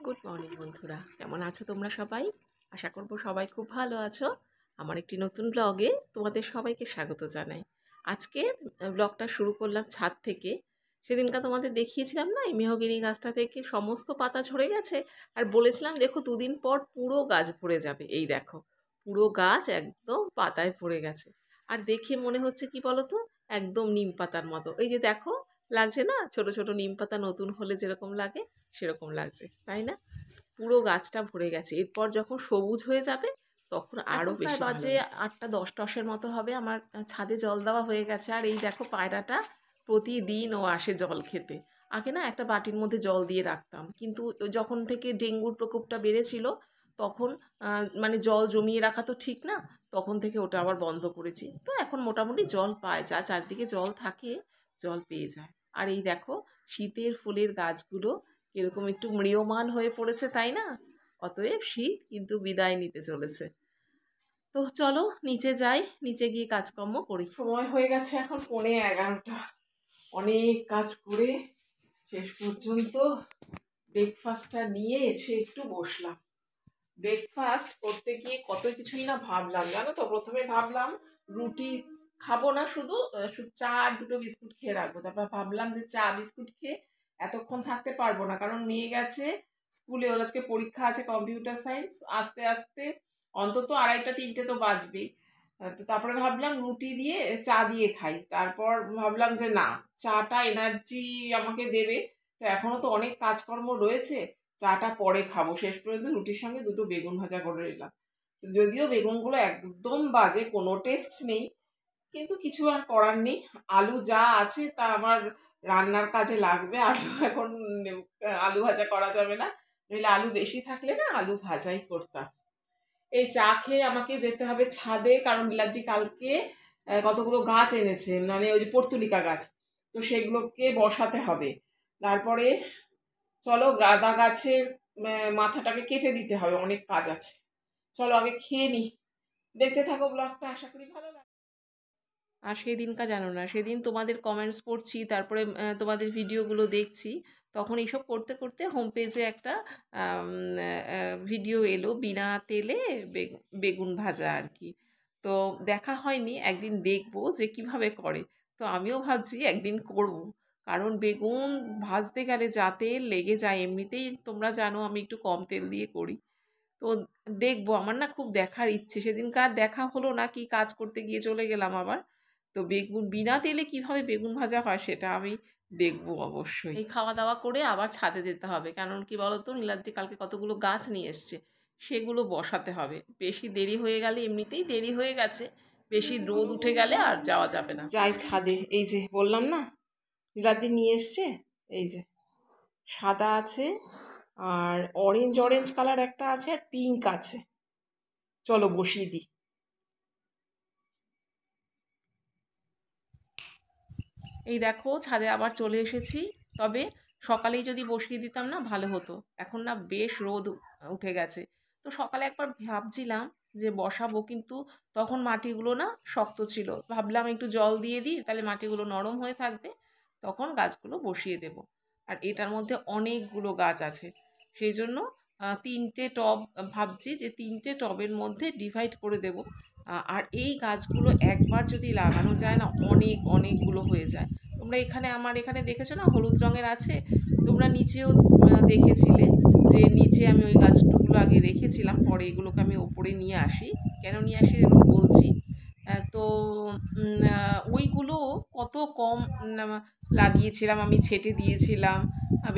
Good morning বন্ধুরা, কেমন আছো তোমরা সবাই? আশা করব সবাই খুব ভালো আছো। আমার একটি নতুন ব্লগে তোমাদের সবাইকে স্বাগত জানাই। আজকে ব্লগটা শুরু করলাম ছাদ থেকে। সেদিনকা তোমাদের দেখিয়েছিলাম না, এই মেহগিনি গাছটা থেকে সমস্ত পাতা ঝরে গেছে, আর বলেছিলাম দেখো দুদিন পর পুরো গাছ ভরে যাবে। এই দেখো, পুরো গাছ একদম পাতায় ভরে গেছে। আর দেখে মনে হচ্ছে কি বলো তো, একদম নিম পাতার মতো। এই যে দেখো, লাগছে না ছোট ছোট নিম পাতা নতুন হলে যেরকম লাগে সেরকম লাগছে, তাই না? পুরো গাছটা ভরে গেছে। এরপর যখন সবুজ হয়ে যাবে তখন আরও বেশি বাজে 8টা-10টার মতো হবে। আমার ছাদে জল দেওয়া হয়ে গেছে। আর এই দেখো পায়রাটা প্রতিদিন ও আসে জল খেতে। আগে না একটা বাটির মধ্যে জল দিয়ে রাখতাম, কিন্তু যখন থেকে ডেঙ্গুর প্রকোপটা বেড়েছিল তখন মানে জল জমিয়ে রাখা তো ঠিক না, তখন থেকে ওটা আবার বন্ধ করেছি। তো এখন মোটামুটি জল পায়, যা চারদিকে জল থাকে জল পেয়ে যায়। আর এই দেখো শীতের ফুলের গাছগুলো এরকম একটু ম্রিয়মাণ হয়ে পড়েছে, তাই না? অতএব শীত কিন্তু বিদায় নিতে চলেছে। তো চলো নিচে যাই, নিচে গিয়ে কাজকর্ম করি। সময় হয়ে গেছে এখন 11:45। অনেক কাজ করে শেষ পর্যন্ত ব্রেকফাস্টটা নিয়ে এসে একটু বসলাম। ব্রেকফাস্ট করতে গিয়ে কত কিছুই না ভাবলাম, জানো তো। প্রথমে ভাবলাম রুটি খাবো না, শুধু চা আর দুটো বিস্কুট খেয়ে রাখবো। তারপর ভাবলাম যে চা বিস্কুট খেয়ে এতক্ষণ থাকতে পারবো না, কারণ মেয়ে গেছে স্কুলে, ওর আজকে পরীক্ষা আছে কম্পিউটার সায়েন্স। আস্তে আস্তে অন্তত 2:30-3টে তো বাজবেই। তো তারপরে ভাবলাম রুটি দিয়ে চা দিয়ে খাই। তারপর ভাবলাম যে না, চাটা এনার্জি আমাকে দেবে, তো এখনো তো অনেক কাজকর্ম রয়েছে, চাটা পরে খাবো। শেষ পর্যন্ত রুটির সঙ্গে দুটো বেগুন ভাজা করে নিলাম। যদিও বেগুনগুলো একদম বাজে, কোনো টেস্ট নেই, কিন্তু কিছু আর করার নেই। আলু যা আছে তা আমার রান্নার কাজে লাগবে। আলু এখন আলু ভাজা করা যাবে না, নইলে আলু বেশি থাকলে না আলু ভাজাই করতাম। এই চা খেয়ে আমাকে যেতে হবে ছাদে, কারণ বিলাজি কালকে কতগুলো গাছ এনেছে, মানে ওই যে পর্তুলিকা গাছ, তো সেগুলোকে বসাতে হবে। তারপরে চলো গাঁদা গাছের মাথাটাকে কেটে দিতে হবে, অনেক কাজ আছে। চলো আগে খেয়ে নি, দেখতে থাকো ব্লগটা, আশা করি ভালো লাগে। আর সেদিনকা জানো না, সেদিন তোমাদের কমেন্টস পড়ছি, তারপরে তোমাদের ভিডিওগুলো দেখছি, তখন এইসব করতে করতে হোম পেজে একটা ভিডিও এলো বিনা তেলে বেগুন ভাজা আর কি। তো দেখা হয়নি, একদিন দেখবো যে কিভাবে করে। তো আমিও ভাবছি একদিন করব, কারণ বেগুন ভাজতে গেলে যা তেল লেগে যায়, এমনিতেই তোমরা জানো আমি একটু কম তেল দিয়ে করি। তো দেখবো, আমার না খুব দেখার ইচ্ছে। সেদিনকার দেখা হলো না, কি কাজ করতে গিয়ে চলে গেলাম আবার। তো বেগুন বিনা তেলে কিভাবে বেগুন ভাজা হয় সেটা আমি দেখবো অবশ্যই। এই খাওয়া দাওয়া করে আবার ছাদে যেতে হবে, কারণ কি বলতো, নীলাদ্রি কালকে কতগুলো গাছ নিয়ে এসছে, সেগুলো বসাতে হবে। বেশি দেরি হয়ে গেলে, এমনিতেই দেরি হয়ে গেছে, বেশি রোদ উঠে গেলে আর যাওয়া যাবে না। যাই ছাদে, এই যে বললাম না নীলাদ্রি নিয়ে এসছে, এই যে সাদা আছে, আর অরেঞ্জ অরেঞ্জ কালার একটা আছে, আর পিঙ্ক আছে। চলো বসিয়ে দিই। এই দেখো ছাদে আবার চলে এসেছি। তবে সকালেই যদি বসিয়ে দিতাম না ভালো হতো, এখন না বেশ রোদ উঠে গেছে। তো সকালে একবার ভাবছিলাম যে বসাবো, কিন্তু তখন মাটিগুলো না শক্ত ছিল, ভাবলাম একটু জল দিয়ে দিই, তাহলে মাটিগুলো নরম হয়ে থাকবে, তখন গাছগুলো বসিয়ে দেব। আর এটার মধ্যে অনেকগুলো গাছ আছে, সেই জন্য 3টে টব ভাবছি, যে 3টে টবের মধ্যে ডিভাইড করে দেব। আর এই গাছগুলো একবার যদি লাগানো যায় না, অনেকগুলো হয়ে যায়। তোমরা এখানে, আমার এখানে দেখেছো না হলুদ রঙের আছে, তোমরা নিচেও দেখেছিলে যে নিচে আমি ওই গাছগুলো আগে রেখেছিলাম, পরে এগুলোকে আমি ওপরে নিয়ে আসি। কেন নিয়ে আসি বলছি। তো ওইগুলো কত কম লাগিয়েছিলাম, আমি ছেটে দিয়েছিলাম,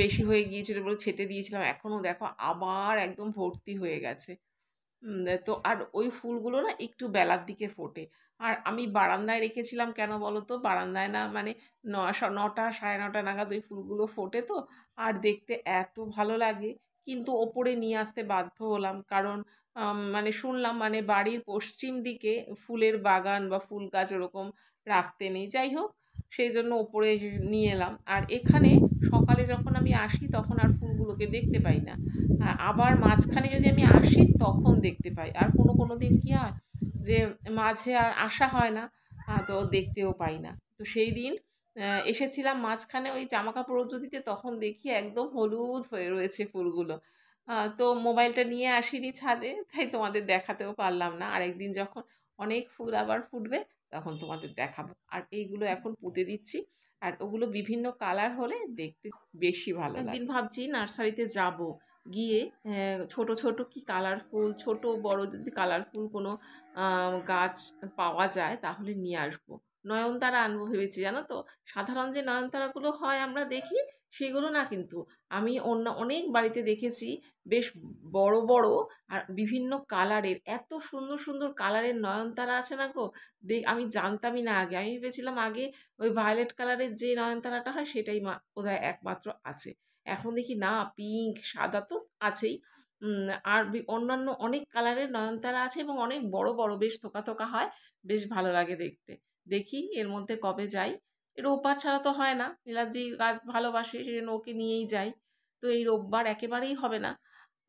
বেশি হয়ে গিয়েছিল বলে ছেটে দিয়েছিলাম, এখনও দেখো আবার একদম ভর্তি হয়ে গেছে। তো আর ওই ফুলগুলো না একটু বেলার দিকে ফোটে। আর আমি বারান্দায় রেখেছিলাম, কেন বলো তো, বারান্দায় না মানে 9টা 9:30 নাগাদ ওই ফুলগুলো ফোটে, তো আর দেখতে এত ভালো লাগে। কিন্তু ওপরে নিয়ে আসতে বাধ্য হলাম, কারণ মানে শুনলাম মানে বাড়ির পশ্চিম দিকে ফুলের বাগান বা ফুল গাছ ওরকম রাখতে নেই। যাই হোক, সেই জন্য ওপরে নিয়ে এলাম। আর এখানে সকালে যখন আমি আসি তখন আর ফুলগুলোকে দেখতে পাই না, আবার মাঝখানে যদি আমি আসি তখন দেখতে পাই। আর কোনো দিন কী হয় যে মাঝে আর আসা হয় না, তো দেখতেও পাই না। তো সেই দিন এসেছিলাম মাঝখানে ওই জামাকাপড় রোদ্র দিতে, তখন দেখি একদম হলুদ হয়ে রয়েছে ফুলগুলো। তো মোবাইলটা নিয়ে আসিনি ছাদে, তাই তোমাদের দেখাতেও পারলাম না। আরেকদিন যখন অনেক ফুল আবার ফুটবে তখন তোমাদের দেখাবো। আর এইগুলো এখন পুঁতে দিচ্ছি। আর ওগুলো বিভিন্ন কালার হলে দেখতে বেশি ভালো লাগে। একদিন ভাবছি নার্সারিতে যাব, গিয়ে ছোট ছোট কি কালারফুল, ছোট বড় যদি কালারফুল কোনো গাছ পাওয়া যায় তাহলে নিয়ে আসবো। নয়নতারা আনবো ভেবেছি, জানো তো। সাধারণ যে নয়নতারাগুলো হয় আমরা দেখি সেগুলো না, কিন্তু আমি অন্য অনেক বাড়িতে দেখেছি বেশ বড় বড় আর বিভিন্ন কালারের, এত সুন্দর সুন্দর কালারের নয়নতারা আছে না গো। আমি জানতামই না আগে, আমি ভেবেছিলাম আগে ওই ভায়োলেট কালারের যে নয়নতারাটা হয় সেটাই বোধহয় একমাত্র আছে। এখন দেখি না, পিঙ্ক সাদা তো আছেই, আর অন্যান্য অনেক কালারের নয়নতারা আছে এবং অনেক বড় বড়, বেশ থোকা থোকা হয়, বেশ ভালো লাগে দেখতে। দেখি এর মধ্যে কবে যাই। রোববার ছাড়া তো হয় না, নীলাদ্রি গাছ ভালোবাসে সেজন্য ওকে নিয়েই যাই। তো এই রোববার একেবারেই হবে না,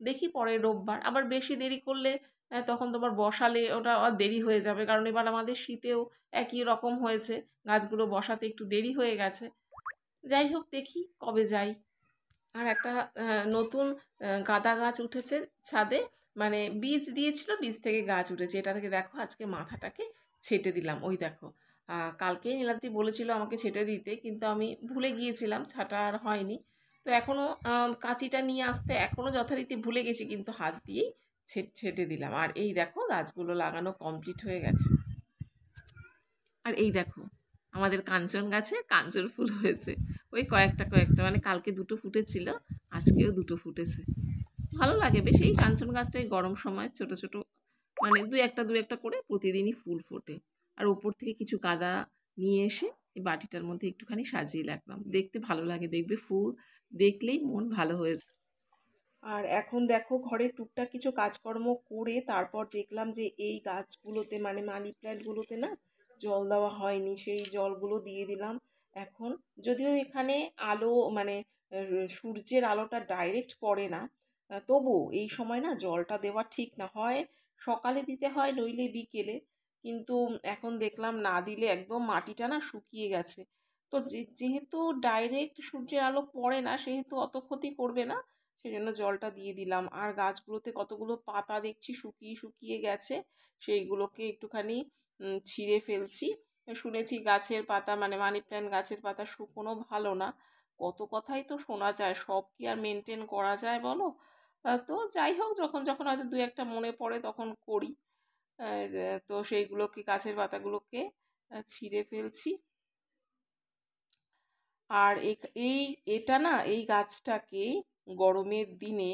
দেখি পরের রোববার। আবার বেশি দেরি করলে তখন তো আবার বসালে ওটা আবার দেরি হয়ে যাবে, কারণ এবার আমাদের শীতেও একই রকম হয়েছে, গাছগুলো বসাতে একটু দেরি হয়ে গেছে। যাই হোক, দেখি কবে যাই। আর একটা নতুন গাঁদা গাছ উঠেছে ছাদে, মানে বীজ দিয়েছিল, বীজ থেকে গাছ উঠেছে। এটা থেকে দেখো আজকে মাথাটাকে ছেটে দিলাম, ওই দেখো। কালকেই নীলাদ্রি বলেছিল আমাকে ছেটে দিতে, কিন্তু আমি ভুলে গিয়েছিলাম, ছাটা আর হয়নি। তো এখনও কাঁচিটা নিয়ে আসতে এখনও যথারীতি ভুলে গেছি, কিন্তু হাত দিয়েই ছেটে দিলাম। আর এই দেখো গাছগুলো লাগানো কমপ্লিট হয়ে গেছে। আর এই দেখো আমাদের কাঞ্চন গাছে কাঞ্চন ফুল হয়েছে, ওই কয়েকটা কয়েকটা, মানে কালকে দুটো ফুটেছিল, আজকেও দুটো ফুটেছে। ভালো লাগে বেশ এই কাঞ্চন গাছটাই, গরম সময় ছোট ছোট, মানে দু একটা করে প্রতিদিনই ফুল ফোটে। আর উপর থেকে কিছু গাঁদা নিয়ে এসে এই বাটিটার মধ্যে একটুখানি সাজিয়ে রাখলাম, দেখতে ভালো লাগে, দেখবে ফুল দেখলেই মন ভালো হয়ে যায়। আর এখন দেখো ঘরে টুকটাক কিছু কাজকর্ম করে তারপর দেখলাম যে এই গাছগুলোতে, মানে মানি প্ল্যান্টগুলোতে না জল দেওয়া হয়নি, সেই জলগুলো দিয়ে দিলাম এখন। যদিও এখানে আলো, মানে সূর্যের আলোটা ডাইরেক্ট পড়ে না, তবুও এই সময় না জলটা দেওয়া ঠিক না হয়, সকালে দিতে হয় নইলে বিকেলে। কিন্তু এখন দেখলাম না দিলে একদম মাটিটা না শুকিয়ে গেছে। তো যেহেতু ডাইরেক্ট সূর্যের আলো পড়ে না, সেহেতু অত ক্ষতি করবে না, সেজন্য জলটা দিয়ে দিলাম। আর গাছগুলোতে কতগুলো পাতা দেখছি শুকিয়ে শুকিয়ে গেছে, সেইগুলোকে একটুখানি ছিঁড়ে ফেলছি। শুনেছি গাছের পাতা, মানে মানি প্ল্যান্ট গাছের পাতা শুকোনো ভালো না। কত কথাই তো শোনা যায়, সব কি আর মেনটেন করা যায় বলো। তো যাই হোক, যখন যখন হয়তো দু একটা মনে পড়ে তখন করি। তো সেইগুলোকে, গাছের পাতাগুলোকে ছিঁড়ে ফেলছি। আর এই এটা না, এই গাছটাকে গরমের দিনে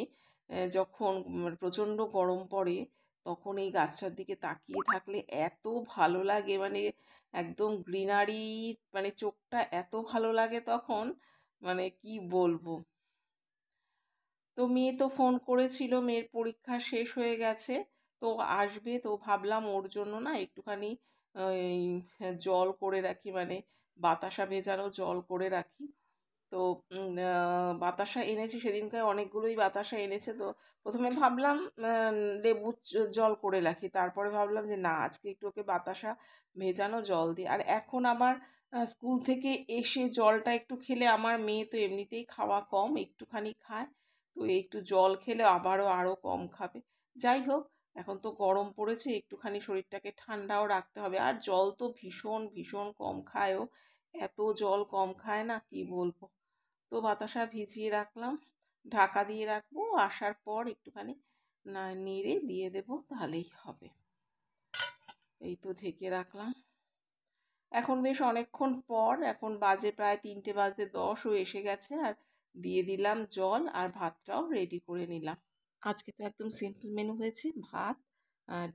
যখন প্রচণ্ড গরম পড়ে তখন এই গাছটার দিকে তাকিয়ে থাকলে এত ভালো লাগে, মানে একদম গ্রিনারি, মানে চোখটা এত ভালো লাগে তখন, মানে কি বলবো। তো মেয়ে তো ফোন করেছিল, মেয়ের পরীক্ষা শেষ হয়ে গেছে, তো আসবে, তো ভাবলাম ওর জন্য না একটুখানি এই জল করে রাখি, মানে বাতাসা ভেজানো জল করে রাখি। তো বাতাসা এনেছি সেদিনকার, অনেকগুলোই বাতাসা এনেছে। তো প্রথমে ভাবলাম লেবু জল করে রাখি, তারপরে ভাবলাম যে না, আজকে একটু ওকে বাতাসা ভেজানো জল দিই। আর এখন আবার স্কুল থেকে এসে জলটা একটু খেলে, আমার মেয়ে তো এমনিতেই খাওয়া কম, একটুখানি খায়, তো একটু জল খেলে আরও কম খাবে। যাই হোক, এখন তো গরম পড়েছে, একটুখানি শরীরটাকে ঠান্ডাও রাখতে হবে। আর জল তো ভীষণ ভীষণ কম খায়ও, এত জল কম খায় না কি বলবো। তো বাতাসা ভিজিয়ে রাখলাম, ঢাকা দিয়ে রাখবো, আসার পর একটুখানি না নেড়ে দিয়ে দেবো, তাহলেই হবে। এই তো ঢেকে রাখলাম। এখন বেশ অনেকক্ষণ পর, এখন বাজে প্রায় 3:10 এসে গেছে, আর দিয়ে দিলাম জল, আর ভাতটাও রেডি করে নিলাম। আজকে তো একদম সিম্পল মেনু হয়েছে, ভাত,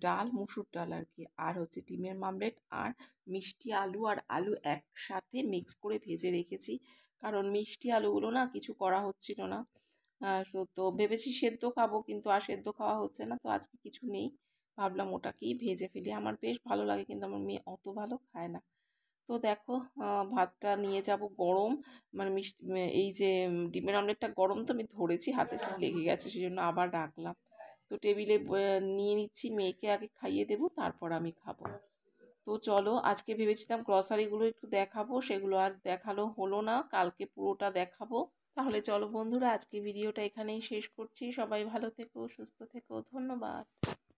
ডাল, মুসুর ডাল আর কি, আর হচ্ছে ডিমের মামলেট, আর মিষ্টি আলু আর আলু একসাথে মিক্স করে ভেজে রেখেছি, কারণ মিষ্টি আলুগুলো না কিছু করা হচ্ছিল না। তো ভেবেছি সেদ্ধ খাবো, কিন্তু আর সেদ্ধ খাওয়া হচ্ছে না, তো আজকে কিছু নেই, ভাবলাম ওটাকেই ভেজে ফেলি। আমার বেশ ভালো লাগে, কিন্তু আমার মেয়ে অত ভালো খায় না। তো দেখো ভাতটা নিয়ে যাব গরম, মানে মিষ্টি, এই যে ডিমের অমলেটটা গরম, তো আমি ধরেছি হাতে খুব লেগে গেছে, সেই জন্য আবার রাখলাম। তো টেবিলে নিয়ে নিচ্ছি, মেয়েকে আগে খাইয়ে দেবো, তারপর আমি খাবো। তো চলো, আজকে ভেবেছিলাম গ্রসারিগুলো একটু দেখাবো, সেগুলো আর দেখালো হলো না, কালকে পুরোটা দেখাবো। তাহলে চলো বন্ধুরা, আজকে ভিডিওটা এখানেই শেষ করছি। সবাই ভালো থেকো, সুস্থ থেকো, ধন্যবাদ।